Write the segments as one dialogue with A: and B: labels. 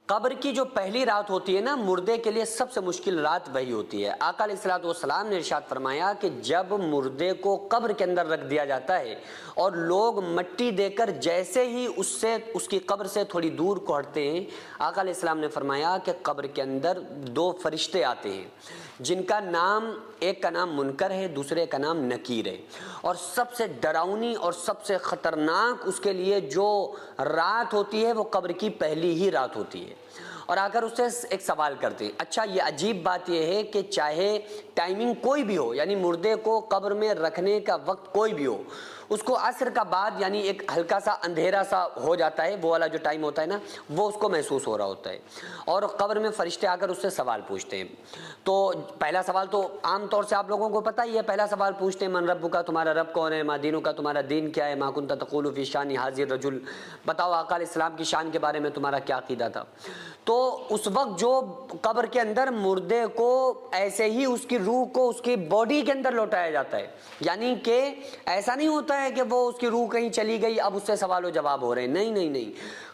A: قبر کی جو پہلی رات ہوتی ہے نا، مردے کے لیے سب سے مشکل رات وہی ہوتی ہے۔ آقا علیہ الصلوۃ والسلام نے ارشاد فرمایا کہ جب مردے کو قبر کے اندر رکھ دیا جاتا ہے اور لوگ مٹی دے کر جیسے ہی اس کی قبر سے تھوڑی دور کو ہٹتے ہیں، آقا علیہ السلام نے فرمایا کہ قبر کے اندر دو فرشتے آتے ہیں جن کا نام، ایک کا نام منکر ہے، دوسرے کا نام نکیر ہے، اور سب سے ڈراؤنی اور سب سے خطرناک اس کے لیے جو رات ہوتی ہے وہ قبر کی پہلی ہی رات ہوتی ہے۔ اور آ کر اس سے ایک سوال کرتے ہیں، اچھا یہ عجیب بات یہ ہے کہ چاہے ٹائمنگ کوئی بھی ہو، یعنی مردے کو قبر میں رکھنے کا وقت کوئی بھی ہو، اس کو عصر کا بعد یعنی ایک ہلکا سا اندھیرا سا ہو جاتا ہے، وہ والا جو ٹائم ہوتا ہے نا، وہ اس کو محسوس ہو رہا ہوتا ہے، اور قبر میں فرشتے آ کر اس سے سوال پوچھتے ہیں۔ تو پہلا سوال تو عام طور سے آپ لوگوں کو پتہ ہی ہے، پہلا سوال پوچھتے ہیں من رب کا، تمہارا رب کون ہے، ما دینو کا، تمہارا دین کیا ہے، ما کنت تقول فی شان حاضر رجل، بتاؤ آقا علیہ السلام کی شان کے بارے میں تمہارا کیا عقیدہ تھا۔ تو اس وقت جو قبر کے اندر مردے کو ایسے ہی اس کی روح کو اس کی باڈی کے اندر لوٹایا جاتا ہے، یعنی کہ ایسا نہیں ہوتا ہے کہ وہ اس کی روح کہیں چلی گئی اب اس سے سوال و جواب ہو رہے ہیں، نہیں نہیں نہیں،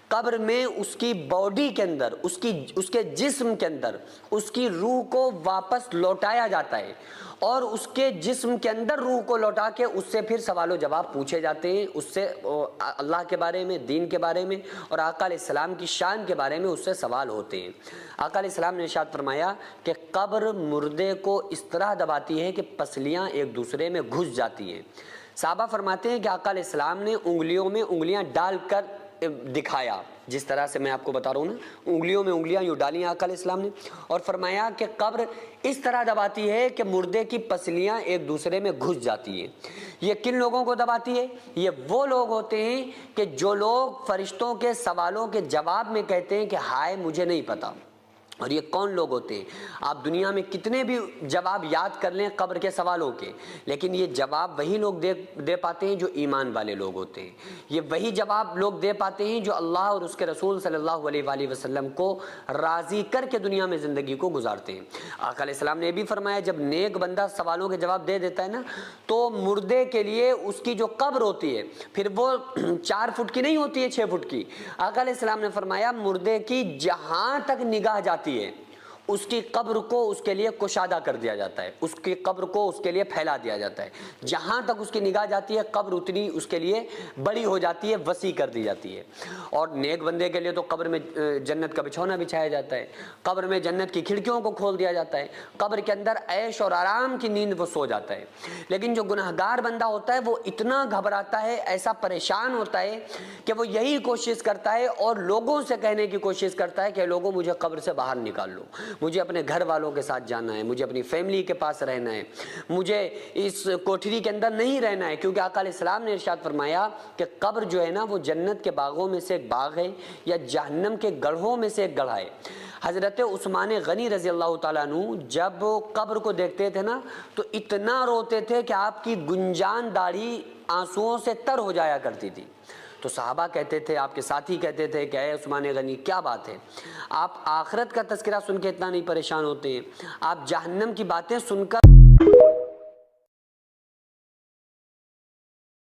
A: قبر میں اس کی باڈی کے اندر، اس کے جسم کے اندر اس کی روح کو واپس لوٹایا جاتا ہے، اور اس کے جسم کے اندر روح کو لوٹا کے اس سے پھر سوال و جواب پوچھے جاتے ہیں، اس سے اللہ کے بارے میں، دین کے بارے میں اور آقا علیہ السلام کی شان کے بارے میں اس سے سوال ہوتے ہیں۔ آقا علیہ السلام نے ارشاد فرمایا کہ قبر مردے کو اس طرح دباتی ہے کہ پسلیاں ایک دوسرے میں گھس جاتی ہیں۔ صحابہ فرماتے ہیں کہ آقا علیہ السلام نے انگلیوں میں انگلیاں ڈال کر دکھایا، جس طرح سے میں آپ کو بتا رہا ہوں نا، انگلیوں میں انگلیاں یوں ڈالی آقا علیہ السلام نے، اور فرمایا کہ قبر اس طرح دباتی ہے کہ مردے کی پسلیاں ایک دوسرے میں گھس جاتی ہیں۔ یہ کن لوگوں کو دباتی ہے؟ یہ وہ لوگ ہوتے ہیں کہ جو لوگ فرشتوں کے سوالوں کے جواب میں کہتے ہیں کہ ہائے مجھے نہیں پتا۔ اور یہ کون لوگ ہوتے ہیں؟ آپ دنیا میں کتنے بھی جواب یاد کر لیں قبر کے سوالوں کے، لیکن یہ جواب وہی لوگ دے پاتے ہیں جو ایمان والے لوگ ہوتے ہیں، یہ وہی جواب لوگ دے پاتے ہیں جو اللہ اور اس کے رسول صلی اللہ علیہ وآلہ وسلم کو راضی کر کے دنیا میں زندگی کو گزارتے ہیں۔ آقا علیہ السلام نے یہ بھی فرمایا جب نیک بندہ سوالوں کے جواب دے دیتا ہے نا، تو مردے کے لیے اس کی جو قبر ہوتی ہے پھر وہ 4 فٹ کی نہیں ہوتی ہے، 6 فٹ کی۔ آقا علیہ السلام نے فرمایا مردے کی جہاں تک نگاہ جاتی ہے اس کی قبر کو اس کے لیے کشادہ کر دیا جاتا ہے، اس کی قبر کو اس کے لیے پھیلا دیا جاتا ہے، جہاں تک اس کی نگاہ جاتی ہے قبر اتنی اس کے لیے بڑی ہو جاتی ہے، وسیع کر دی جاتی ہے۔ اور نیک بندے کے لیے تو قبر میں جنت کا بچھونا بچھایا جاتا ہے، قبر میں جنت کی کھڑکیوں کو کھول دیا جاتا ہے، قبر کے اندر عیش اور آرام کی نیند وہ سو جاتا ہے۔ لیکن جو گنہگار بندہ ہوتا ہے وہ اتنا گھبراتا ہے، ایسا پریشان ہوتا ہے کہ وہ یہی کوشش کرتا ہے اور لوگوں سے کہنے کی کوشش کرتا ہے کہ لوگوں مجھے قبر سے باہر نکال لو، مجھے اپنے گھر والوں کے ساتھ جانا ہے، مجھے اپنی فیملی کے پاس رہنا ہے، مجھے اس کوٹھری کے اندر نہیں رہنا ہے، کیونکہ آقا علیہ السلام نے ارشاد فرمایا کہ قبر جو ہے نا وہ جنت کے باغوں میں سے ایک باغ ہے یا جہنم کے گڑھوں میں سے ایک گڑھا ہے۔ حضرت عثمان غنی رضی اللہ تعالیٰ عنہ جب قبر کو دیکھتے تھے نا تو اتنا روتے تھے کہ آپ کی گنجان داڑھی آنسوؤں سے تر ہو جایا کرتی تھی۔ تو صحابہ کہتے تھے، آپ کے ساتھی کہتے تھے کہ اے عثمان غنی کیا بات ہے، آپ آخرت کا تذکرہ سن کے اتنا نہیں پریشان ہوتے ہیں، آپ جہنم کی باتیں سن کر